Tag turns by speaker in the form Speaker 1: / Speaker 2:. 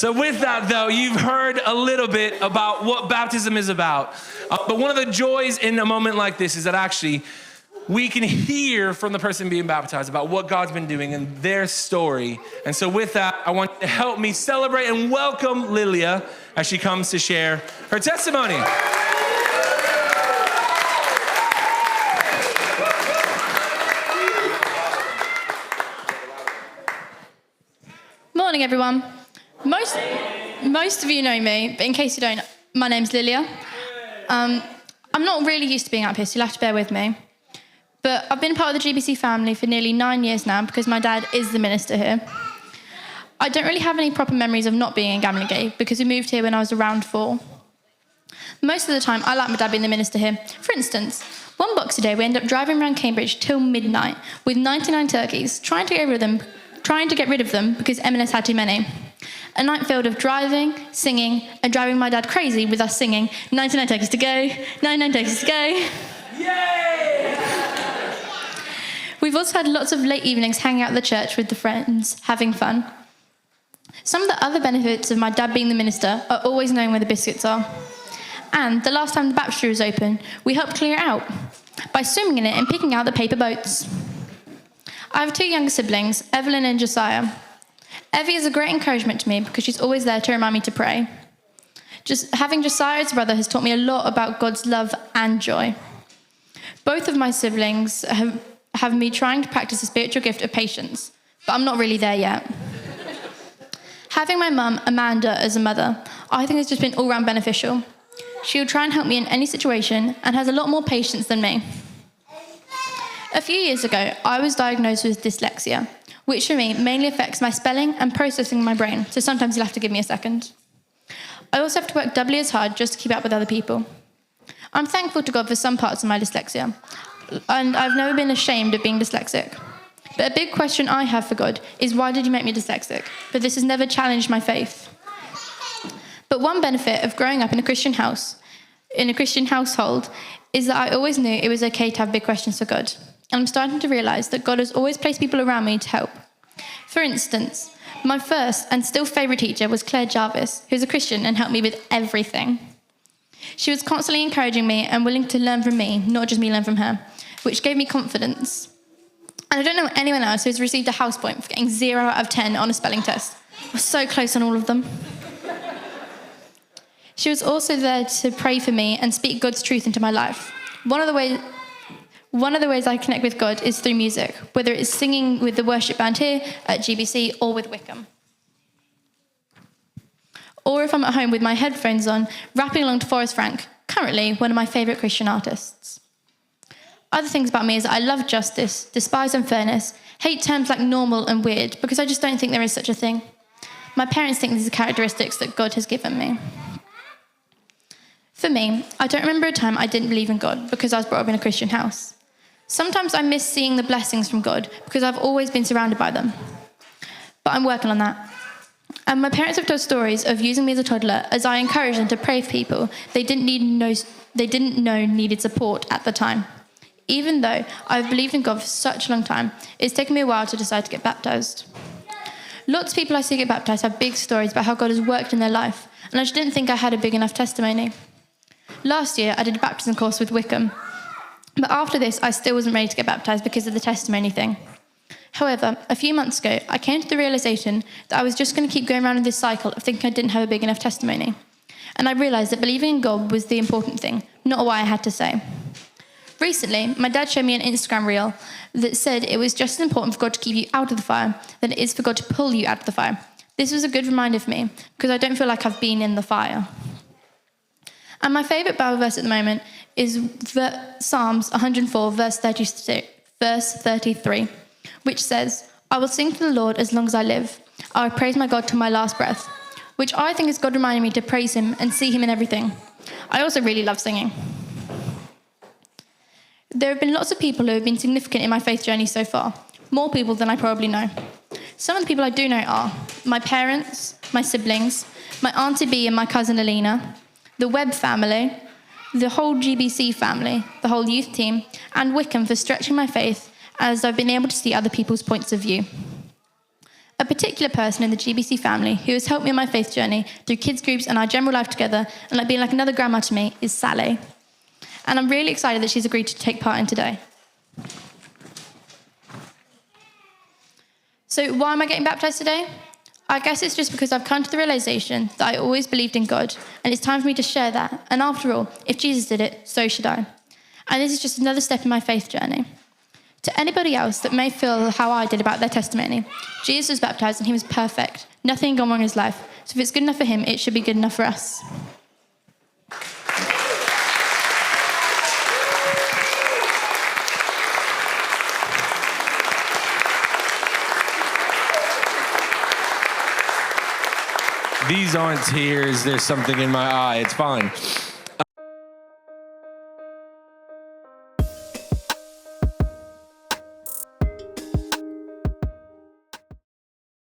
Speaker 1: So with that, though, you've heard a little bit about what baptism is about. But one of the joys in a moment like this is that actually we can hear from the person being baptized about what God's been doing and their story. And so with that, I want you to help me celebrate and welcome Lilia as she comes to share her testimony.
Speaker 2: Morning, everyone. Most of you know me, but in case you don't, my name's Lilia. I'm not really used to being up here, so you'll have to bear with me. But I've been part of the GBC family for nearly 9 years now because my dad is the minister here. I don't really have any proper memories of not being in Gamlingay because we moved here when I was around 4. Most of the time, I like my dad being the minister here. For instance, one Boxing Day, we ended up driving around Cambridge till midnight with 99 turkeys, trying to get rid of them because M&S had too many. A night filled of driving, singing, and driving my dad crazy with us singing 99 turkeys to go, 99 turkeys to go.
Speaker 1: Yay!
Speaker 2: We've also had lots of late evenings hanging out at the church with the friends, having fun. Some of the other benefits of my dad being the minister are always knowing where the biscuits are. And the last time the baptistry was open, we helped clear it out by swimming in it and picking out the paper boats. I have 2 younger siblings, Evelyn and Josiah. Evie is a great encouragement to me because she's always there to remind me to pray. Just having Josiah as a brother has taught me a lot about God's love and joy. Both of my siblings have me trying to practice the spiritual gift of patience, but I'm not really there yet. Having my mum, Amanda, as a mother, I think has just been all-round beneficial. She'll try and help me in any situation and has a lot more patience than me. A few years ago, I was diagnosed with dyslexia, which for me mainly affects my spelling and processing in my brain, so sometimes you'll have to give me a second. I also have to work doubly as hard just to keep up with other people. I'm thankful to God for some parts of my dyslexia, and I've never been ashamed of being dyslexic. But a big question I have for God is, why did you make me dyslexic? But this has never challenged my faith. But one benefit of growing up in a Christian household, is that I always knew it was okay to have big questions for God. And I'm starting to realise that God has always placed people around me to help. For instance, my first and still favourite teacher was Claire Jarvis, who's a Christian and helped me with everything. She was constantly encouraging me and willing to learn from me, not just me learn from her, which gave me confidence. And I don't know anyone else who's received a house point for getting 0 out of 10 on a spelling test. I was so close on all of them. She was also there to pray for me and speak God's truth into my life. One of the ways I connect with God is through music, whether it's singing with the worship band here at GBC or with Wickham. Or if I'm at home with my headphones on, rapping along to Forrest Frank, currently one of my favourite Christian artists. Other things about me is that I love justice, despise unfairness, hate terms like normal and weird, because I just don't think there is such a thing. My parents think these are characteristics that God has given me. For me, I don't remember a time I didn't believe in God because I was brought up in a Christian house. Sometimes I miss seeing the blessings from God because I've always been surrounded by them. But I'm working on that. And my parents have told stories of using me as a toddler as I encouraged them to pray for people they didn't know needed support at the time. Even though I've believed in God for such a long time, it's taken me a while to decide to get baptised. Lots of people I see get baptised have big stories about how God has worked in their life, and I just didn't think I had a big enough testimony. Last year, I did a baptism course with Wickham, but after this, I still wasn't ready to get baptised because of the testimony thing. However, a few months ago, I came to the realisation that I was just going to keep going around in this cycle of thinking I didn't have a big enough testimony. And I realised that believing in God was the important thing, not what I had to say. Recently, my dad showed me an Instagram reel that said it was just as important for God to keep you out of the fire than it is for God to pull you out of the fire. This was a good reminder for me because I don't feel like I've been in the fire. And my favourite Bible verse at the moment is Psalms 104, verse 33, which says, "I will sing to the Lord as long as I live. I will praise my God till my last breath," which I think is God reminding me to praise him and see him in everything. I also really love singing. There have been lots of people who have been significant in my faith journey so far, more people than I probably know. Some of the people I do know are my parents, my siblings, my Auntie B and my cousin Alina, the Webb family, the whole GBC family, the whole youth team, and Wickham for stretching my faith as I've been able to see other people's points of view. A particular person in the GBC family who has helped me on my faith journey through kids groups and our general life together and like being like another grandma to me is Sally. And I'm really excited that she's agreed to take part in today. So why am I getting baptized today? I guess it's just because I've come to the realization that I always believed in God, and it's time for me to share that. And after all, if Jesus did it, so should I. And this is just another step in my faith journey. To anybody else that may feel how I did about their testimony, Jesus was baptized and he was perfect. Nothing had gone wrong in his life. So if it's good enough for him, it should be good enough for us.
Speaker 1: These aren't tears. There's something in my eye. It's fine.